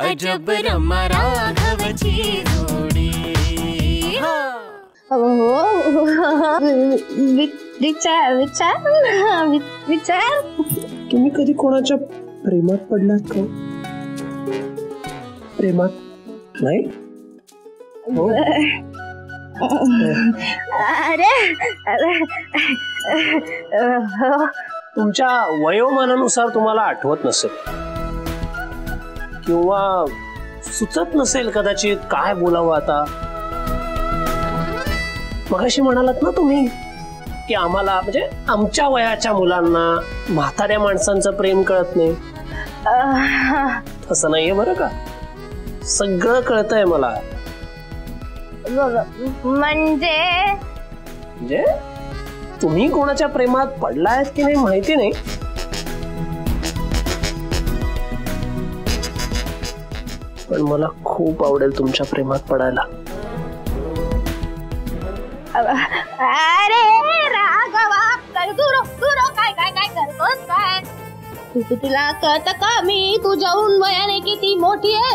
अजब रमा राघवची जोडी। विचार विचार विचार। तुम्ही कधी कोणाच्या प्रेमात पडलात का? प्रेमात नाही? अरे तुमच्या वयोमानानुसार तुम्हाला आठवत नसेल किंवा सुचत नसेल कदाचित काय बोलावं आता। मगाशी म्हणालात ना तुम्ही की आम्हाला म्हणजे आमच्या वयाच्या मुलांना म्हाताऱ्या माणसांचं प्रेम कळत नाही। तसं नाहीये बरं का, सगळं कळतंय मला। म्हणजे तुम्ही कोणाच्या प्रेमात पडलायत की नाही माहिती नाही, पण मला खूप आवडेल तुमच्या प्रेमात पडायला। अरे राघवा काय काय काय करतोस काय? तुला कळतं का मी तुझ्याहून वयाने किती मोठी आहे?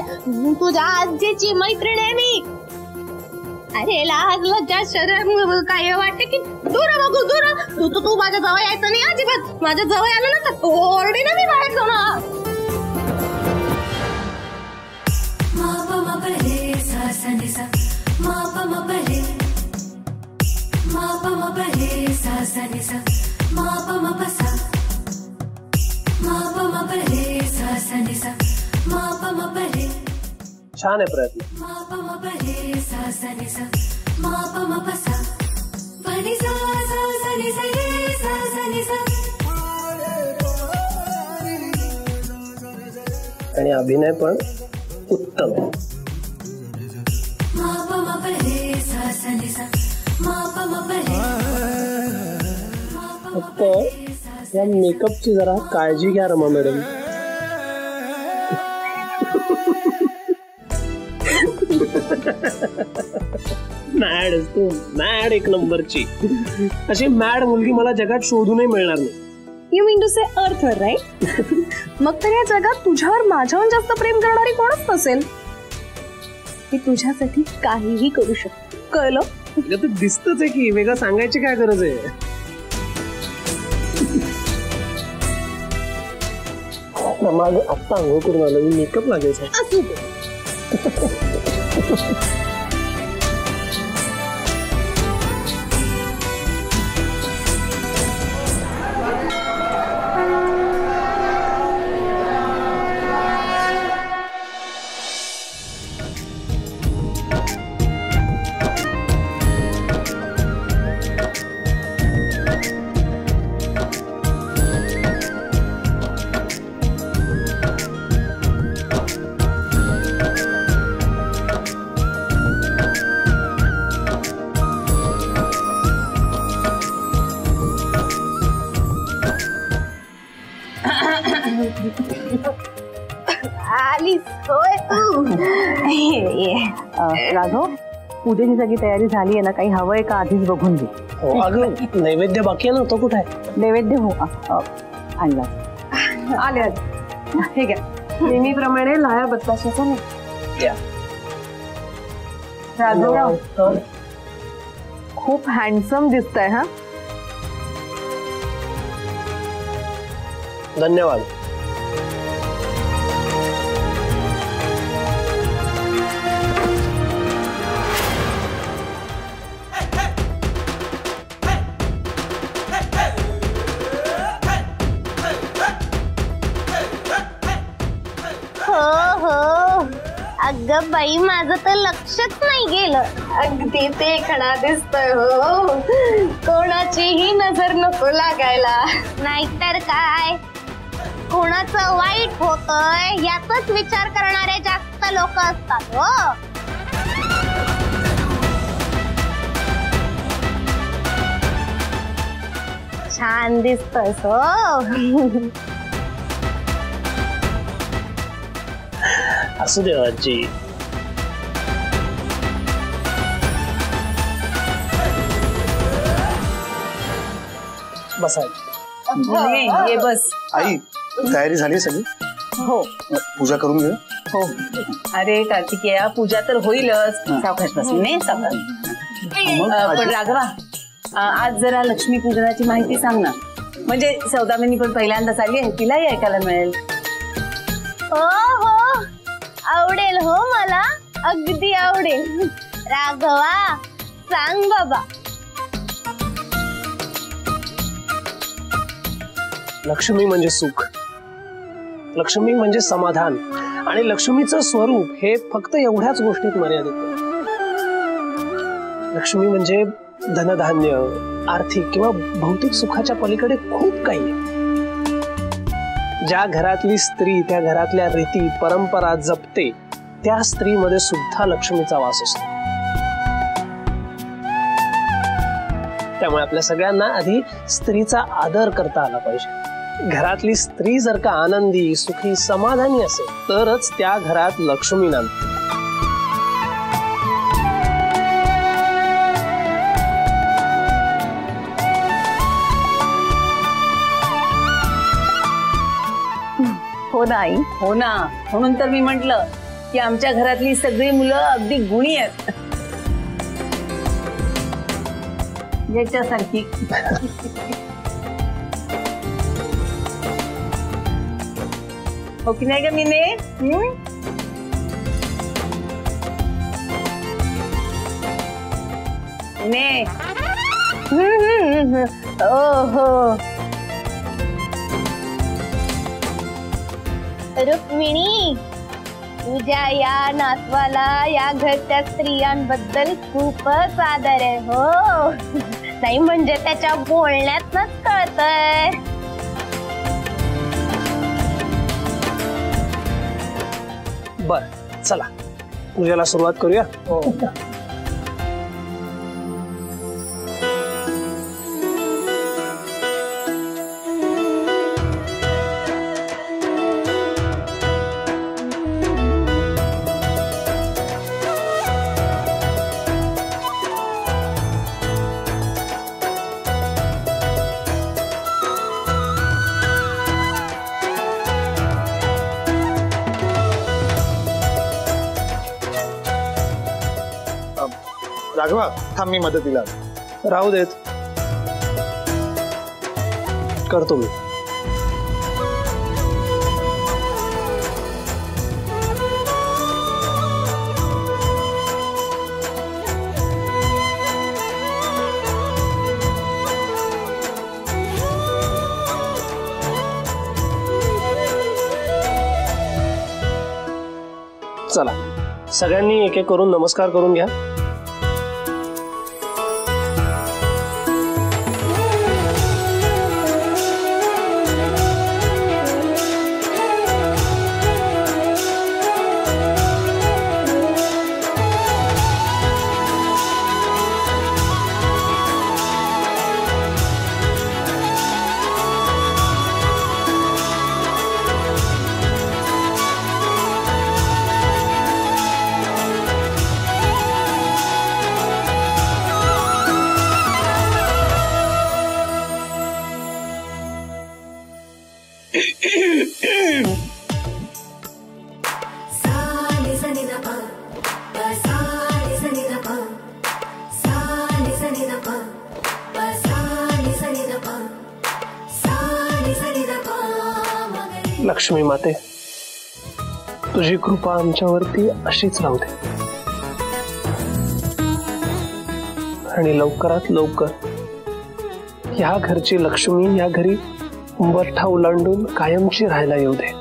तुझ्या आजीची मैत्रीण आहे मी। अरे लाज लज्जा शरम काय वाटते की दूर बघू दूर। तू माझ्या जवळ यायचं नाही अजिबात। माझ्या जवळ आलं ना तर ओरडी ना मी बाहेर जाणार। छान आहे प्रयत्न। आणि अभिनय पण उत्तम आहे। फक्त या मेकअपची जरा काळजी घ्या रमा मॅडम। मॅड तू, मॅड एक नंबरची। अशी मॅड मुलगी मला जगात शोधूनही मिळणार नाही। यू मीन टू से अर्थवर राईट? मग तर या जगात तुझ्यावर माझ्याहून जास्त प्रेम करणारी कोणच नसेल। मी तुझ्यासाठी काहीही करू शकते, कळलं? ते दिसतच आहे की, वेगळं सांगायची काय गरज आहे? माझं आत्ता अंघोळ करून आलं, मी मेकअप लागायचा। असू दे। आलीस होय तू? राघव, पूजेची सगळी तयारी झाली आहे ना? काही हवंय का आधीच बघून घे। अगं नैवेद्य बाकी आहे ना, तो कुठे आहे? नैवेद्य हो आणला। आले हे घ्या, नेहमीप्रमाणे लाया बत्ताशाचा नाही। राघवराव खूप हँडसम दिसतंय हा। धन्यवाद। अगं बाई, माझं तर लक्षच नाही गेलं। अगदी ते खणा दिसतोय हो, कोणाचीही नजर नको लागायला। नाहीतर काय, कोणाचं वाईट होतंय याचाच विचार करणारे जास्त लोक असतात हो। छान दिसतोयस हो। असू दे आजी। बस ये बस। आई तयारी झाली सगळी? हो पूजा करून घे। हो. अरे कार्तिकेया, पूजा तर होईलच. सावकाश बसून नाही सावकाश. पण राघवा, आज जरा लक्ष्मी पूजनाची माहिती सांग ना. म्हणजे सौदामिनी पण पहिल्यांदाच आली आहे, तिलाही ऐकायला मिळेल. हो हो, आवडेल हो, मला अगदी आवडेल. राघवा सांग बाबा. लक्ष्मी म्हणजे सुख, लक्ष्मी म्हणजे समाधान, आणि लक्ष्मीचं स्वरूप हे फक्त एवढ्याच गोष्टीत मर्यादित नाही. लक्ष्मी म्हणजे धनधान्य, आर्थिक किंवा भौतिक सुखाच्या पलीकडे खूप काही आहे. ज्या घरातली स्त्री त्या घरातल्या रीती परंपरा जपते, त्या स्त्रीमध्ये सुद्धा लक्ष्मीचा वास असतो. त्यामुळे आपल्या सगळ्यांना आधी स्त्रीचा आदर करता आला पाहिजे. घरातली स्त्री जर का आनंदी, सुखी, समाधानी असेल तरच त्या घरात लक्ष्मी नांदते. हो ना आई, हो ना. म्हणून तर मी म्हंटल की आमच्या घरातली सगळी मुलं अगदी गुणी आहेत. याच्यासारखी. हो की नाही का मीने? हो. रुक्मिणी, तुझ्या या नातवाला या घरच्या स्त्रियांबद्दल खूपच आदर आहे हो. नाही म्हणजे त्याच्या बोलण्यातच कळतंय. बर, चला पूजेला सुरुवात करूया. हो. राघवा, थांब, मी मदतीला. राहू देत, करतो मी. चला सगळ्यांनी एक एक करून नमस्कार करून घ्या. लक्ष्मी माते, तुझी कृपा आमच्यावरती अशीच राहू दे, आणि लवकरात लवकर या घरची लक्ष्मी या घरी उंबरठा ओलांडून कायमची राहायला येऊ दे.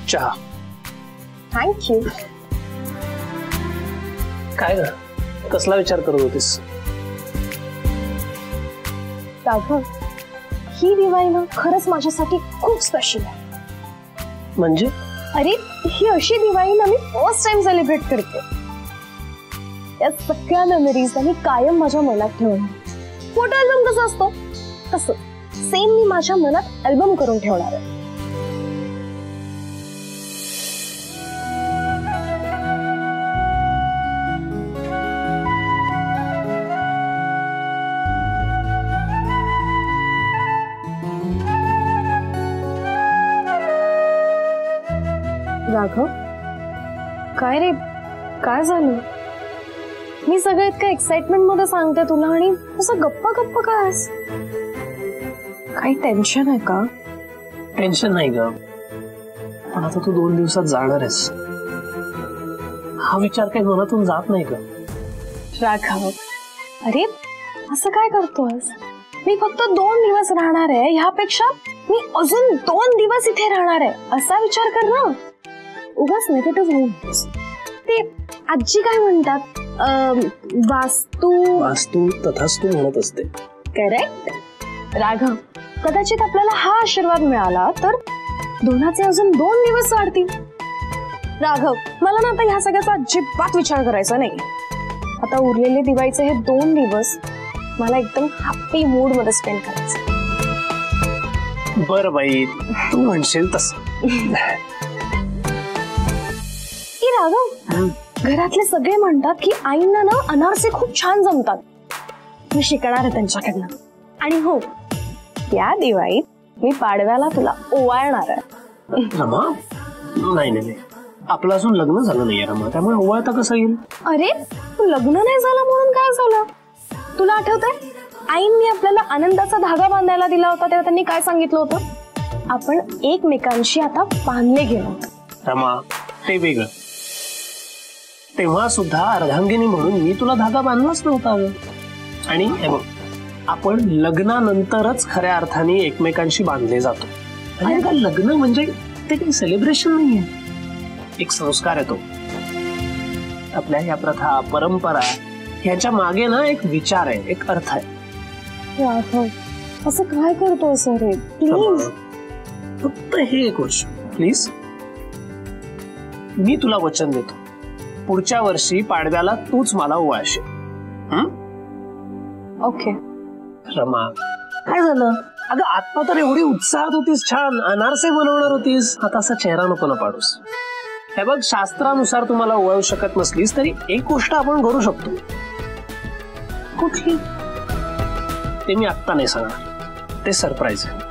चहा. थँक्यू. काय ग, कसला विचार करत होतीस? राघव, ही दिवाळी ना खरंच माझ्यासाठी खूप स्पेशल आहे. म्हणजे अरे ही अशी दिवाळी ना मी फर्स्ट टाइम सेलिब्रेट करते. त्या सगळ्या मेमरीज मी कायम माझ्या मनात ठेवणार. फोटो अल्बम कसा असतो तसं सेम मी माझ्या मनात अल्बम करून ठेवणार आहे. राघव, काय रे, काय झालं? मी सगळं इतकं एक्साइटमेंट मध्ये सांगते तुला आणि असं गप्पा गप्पा काय आहेस? काही टेन्शन आहे का? टेन्शन नाही ग, पण आता तू 2 दिवसात जाणार आहेस, हा विचार काही मनातून जात नाही का? राघव, अरे असं काय करतोस? मी फक्त 2 दिवस राहणार आहे, ह्यापेक्षा मी अजून 2 दिवस इथे राहणार आहे असा विचार कर ना. उगाच निगेटिव्ह होऊ नकोस. ते आजी काय म्हणतात, वास्तू तथास्तू म्हणत असते. करेक्ट. राघव, कदाचित आपल्याला हा आशीर्वाद मिळाला तर दोनाचे अजून 2 दिवस वाढतील. राघव, मला ना आता ह्या सगळ्याचा अजिबात विचार करायचा नाही. आता उरलेले दिवाळीचे हे 2 दिवस मला एकदम हॅपी मूड मध्ये स्पेंड करायचं. बरं बाई, तू म्हणशील तसं. राघव, घरातले सगळे म्हणतात की आईंना ना अनारसे खूप छान जमतात. मी शिकणार आहे त्यांच्याकडनं. आणि हो, या दिवाळीत मी पाडव्याला तुला ओवाळणार आहे. रमा, नाही नाही, आपलं अजून लग्न झालं नाहीये रमा, त्यामुळे ओवाळता कसं येईल? अरे लग्न नाही झालं म्हणून काय झालं? तुला आठवतंय आईंनी आपल्याला आनंदाचा धागा बांधायला दिला होता तेव्हा त्यांनी काय सांगितलं होतं? आपण एकमेकांशी आता बांधले गेलो. रमा, ते वेगळं. तेव्हा सुद्धा अर्धांगिनी म्हणून मी तुला धागा बांधलाच नव्हता. आणि हे बघ, आपण लग्नानंतरच खऱ्या अर्थाने एकमेकांशी बांधले जातो. आणि आता लग्न म्हणजे ते काही सेलिब्रेशन नाहीये, एक संस्कार आहे तो. आपल्या या प्रथा परंपरा ह्याच्या मागे ना एक विचार आहे, एक अर्थ आहे. असं काय करतो सर? प्लीज फक्त हे एक वर्ष प्लीज. मी तुला वचन देतो, पुढच्या वर्षी पाडव्याला तूच मला ओवाळशील. ओके. रमा, काय झालं? अगं आत्मा तर एवढी उत्साहात होतीस, छान अनारसे बनवणार होतीस, आता असा चेहरा नको ना पाडूस. हे बघ, शास्त्रानुसार तुम्हाला ओवाळू शकत नसलीस तरी एक गोष्ट आपण करू शकतो. कुठली? ते मी आत्ता नाही सांगणार, ते सरप्राईज आहे.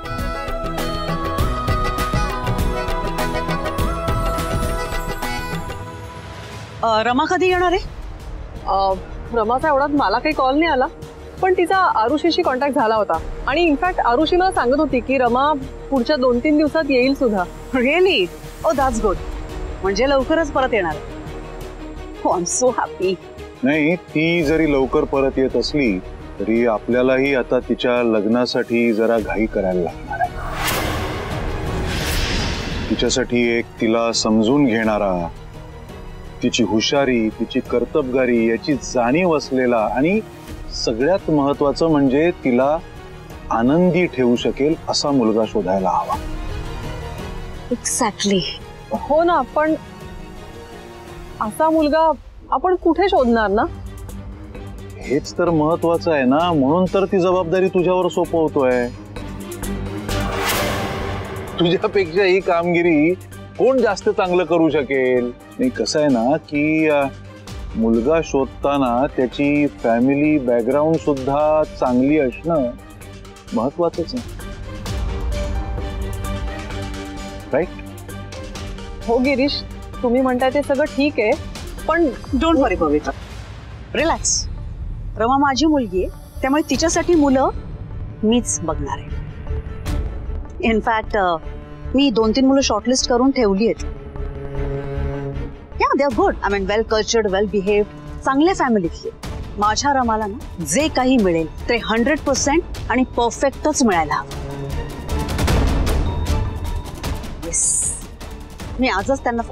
रमा कधी येणार आहे? रमाचा एवढाच मला काही कॉल नाही आला, पण तिचा आरुषीशी कॉन्टॅक्ट झाला होता. आणि इनफॅक्ट आरुषी मला सांगत होती की रमा पुढच्या 2-3 दिवसात येईल सुद्धा. रिअली? O that's good. म्हणजे लवकरच परत येणार. हो, आय एम सो हॅपी. नाही, ती जरी लवकर परत येत असली तरी आपल्यालाही आता तिच्या लग्नासाठी जरा घाई करायला लागणार आहे. तिच्यासाठी एक तिला समजून घेणारा, तिची हुशारी, तिची कर्तबगारी याची जाणीव असलेला आणि सगळ्यात महत्वाचं म्हणजे तिला आनंदी ठेवू शकेल असा मुलगा शोधायला हवा. एक्झॅक्टली. हो ना, पण असा मुलगा आपण कुठे शोधणार ना? हेच तर महत्वाचं आहे ना, म्हणून तर ती जबाबदारी तुझ्यावर सोपवतोय. तुझ्यापेक्षा ही कामगिरी कोण जास्त चांगलं करू शकेल? नाही, कसं आहे ना की मुलगा शोधताना त्याची फॅमिली बॅकग्राऊंड सुद्धा चांगली असणं महत्वाचंच आहे, राईट? हो गिरीश, तुम्ही म्हणताय ते सगळं ठीक आहे, पण डोंट वरी पवित्र, रिलॅक्स. रमा माझी मुलगी आहे, त्यामुळे तिच्यासाठी मुलं मीच बघणार आहे. इनफॅक्ट मी 2-3 मुलं शॉर्टलिस्ट करून ठेवली आहेत. या they are good, I mean well cultured, well behaved, चांगल्या फॅमिलीतली. माझ्या रमाला ना जे काही मिळेल ते 100% आणि परफेक्टच मिळायला हवं. येस, मी आजच त्यांना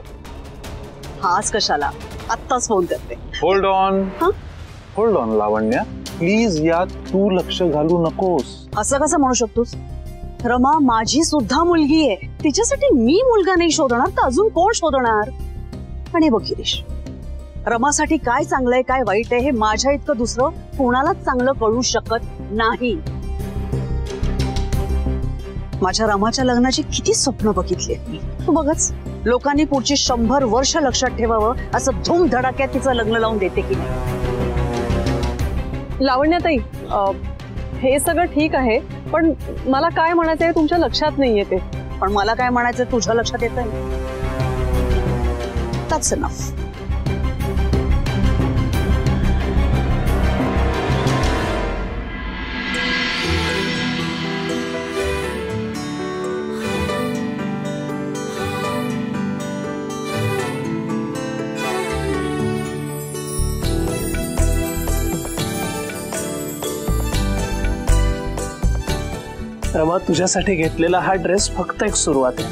आज कशाला आत्ताच फोन करते. Hold on, hold on Lavanya, please यात तू लक्ष घालू नकोस. असं कसं म्हणू शकतोस? रमा माझी सुद्धा मुलगी आहे, तिच्यासाठी मी मुलगा नाही शोधणार तर अजून कोण शोधणार? आणि बघ गिरीश, रमासाठी काय चांगलंय काय वाईट आहे हे माझ्या इतकं दुसरं कोणालाच चांगलं कळू शकत नाही. माझ्या रमाच्या लग्नाची किती स्वप्न बघितली मी, तू बघच. लोकांनी पुढची 100 वर्ष लक्षात ठेवावं असं धूमधडाक्यात तिचं लग्न लावून देते की नाही. लावण्याताई, हे सगळं ठीक आहे, पण मला काय म्हणायचंय तुमच्या लक्षात नाही येते. पण मला काय म्हणायचं तुझ्या लक्षात येत आहे. That's enough. रमा, तुझ्यासाठी घेतलेला हा ड्रेस फक्त एक सुरुवात आहे.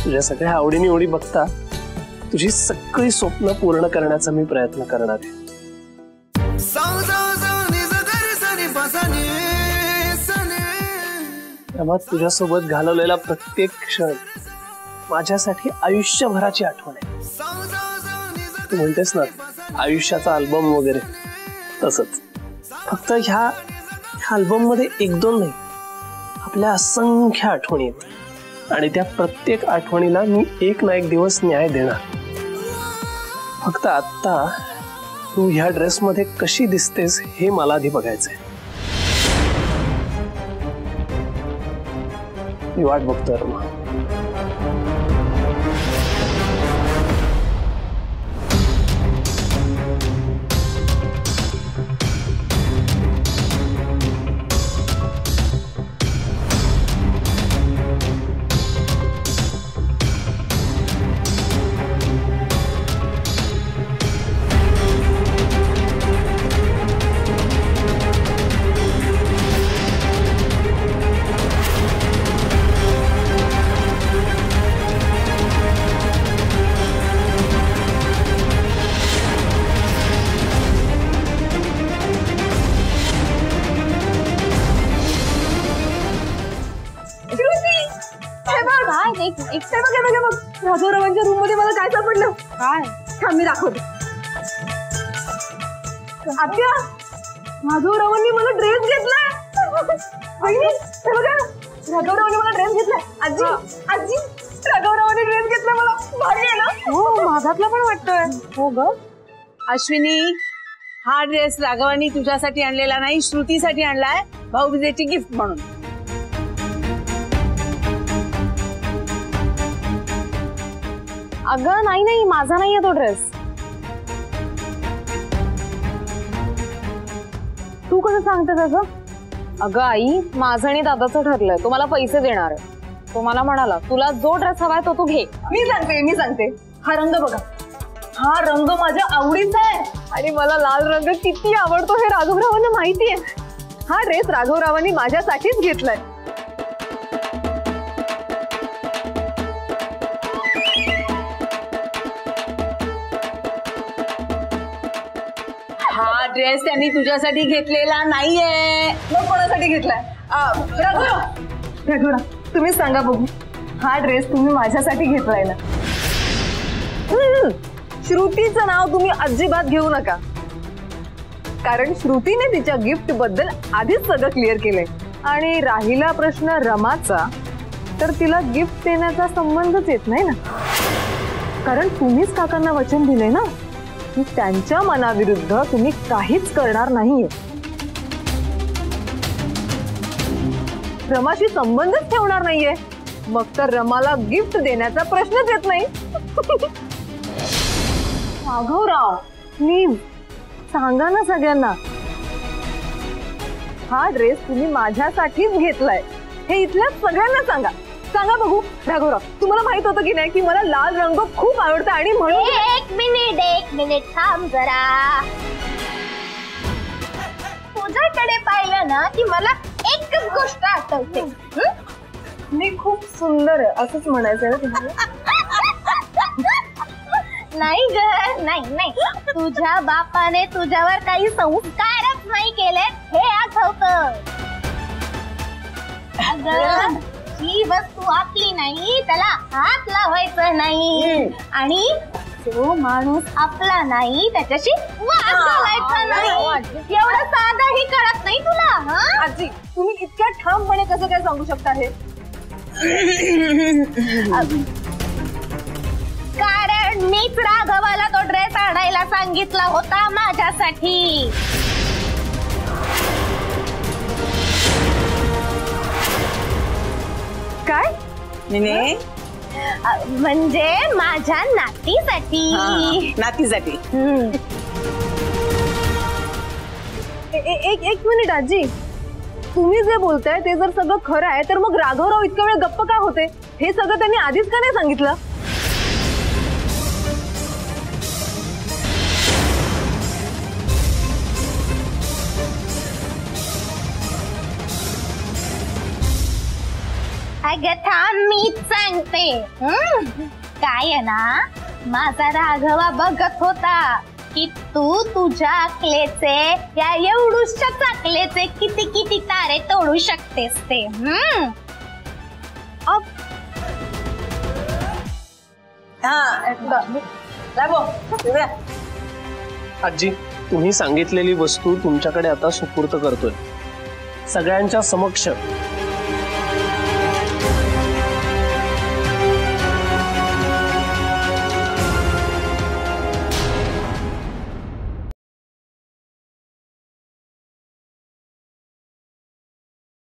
तुझ्या सगळ्या आवडीनिवडी बघता तुझी सगळी स्वप्न पूर्ण करण्याचा मी प्रयत्न करणार आहे. रमा, तुझ्यासोबत घालवलेला प्रत्येक क्षण माझ्यासाठी आयुष्यभराची आठवण आहे. तू म्हणतेस ना आयुष्याचा अल्बम वगैरे, तसंच. फक्त ह्या अल्बम मध्ये 1-2 नाही, आपल्या असंख्य आठवणी आहेत आणि त्या प्रत्येक आठवणीला मी एक ना एक दिवस न्याय देणार. फक्त आता तू ह्या ड्रेस मध्ये कशी दिसतेस हे मला आधी बघायचंय. मी वाट बघतोय रमा. राघवरावांच्या रूम मध्ये मला काय सापडलं? काय? थांब मी दाखवते. आत्या, राघवरावांनी मला ड्रेस घेतलाय. राघवरावांनी मला ड्रेस घेतलाय. आजी, आजी, राघवरावांनी ड्रेस घेतलाय मला. भारी आहे ना? हो, माझ्यातला पण वाटतोय. हो ग अश्विनी, हा ड्रेस राघवांनी तुझ्यासाठी आणलेला नाही, श्रुतीसाठी आणलाय भाऊबीजेची गिफ्ट म्हणून. अगं नाही, माझा नाहीये तो ड्रेस. तू कसं सांगते तसं? अगं आई, माझं आणि दादाचं ठरलंय, तो मला पैसे देणार आहे. तो मला म्हणाला तुला जो ड्रेस हवाय तो तू घे. मी सांगते, हा रंग बघा, हा रंग माझ्या आवडीचा आहे आणि मला लाल रंग किती आवडतो हे राघवरावांना माहिती आहे. हा ड्रेस राघवरावांनी माझ्यासाठीच घेतलाय. हा ड्रेस त्यांनी तुझ्यासाठी घेतलेला नाहीये. मग कोणासाठी घेतलाय? राघवराव, तुम्ही सांगा बघू, हा ड्रेस तुम्ही माझ्यासाठी घेतलाय ना? श्रुतीचं नाव तुम्ही अजिबात घेऊ नका, कारण श्रुतीने तिच्या गिफ्ट बद्दल आधीच सगळं क्लिअर केलंय. आणि राहिला प्रश्न रमाचा, तर तिला गिफ्ट देण्याचा संबंधच येत नाही ना, कारण तुम्हीच काकांना वचन दिले ना की त्यांच्या मनाविरुद्ध तुम्ही काहीच करणार नाहीये. रमाशी संबंधच ठेवणार नाहीये, मग तर रमाला गिफ्ट देण्याचा प्रश्नच येत नाही. राघवराव, प्लीज सांगा ना सगळ्यांना, हा ड्रेस तुम्ही माझ्यासाठीच घेतलाय हे इथल्या सगळ्यांना सांगा. सांगा बघू. राघवराव, तुम्हाला माहित होतं की नाही की मला लाल रंग खूप आवडतो आणि म्हणून. एक मिनिट थांब जरा. तुझ्याकडे पाहिलं ना की मला एकच गोष्ट आठवते. मी खूप सुंदर आहे असंच म्हणायचं ना तुम्हाला? नाही ग, नाही, तुझ्या बापाने तुझ्यावर काही संस्कारच नाही केले हे आठवतं. अगं, ही वस्तू आपली नाही, त्याला हात लावायचं नाही. आणि जो माणूस आपला नाही त्याच्याशी वाद घालायचा नाही. एवढं साधंही कळत नाही तुला? हा आजी, तुम्ही इतक्या ठामपणे कसं काय सांगू शकता हे? कारण मीच राघवाला तो ड्रेस आणायला सांगितला होता माझ्यासाठी. काय? म्हणजे माझ्या नातीसाठी. नातीसाठी. एक मिनिट आजी, तुम्ही जे बोलताय ते जर सगळं खरं आहे तर मग राघवराव इतका वेळ गप्प का होते? हे सगळं त्यांनी आधीच का नाही सांगितलं? अगं थांब, मीच सांगते. काय आहे ना, माझा राघवा बघत होता की तू तुझ्या अकलेचे, या एवढूशा चाकलेचे किती किती तारे तोडू शकतेस ते. आजी, तुम्ही सांगितलेली वस्तू तुमच्याकडे आता सुपूर्त करतोय. सगळ्यांच्या समक्ष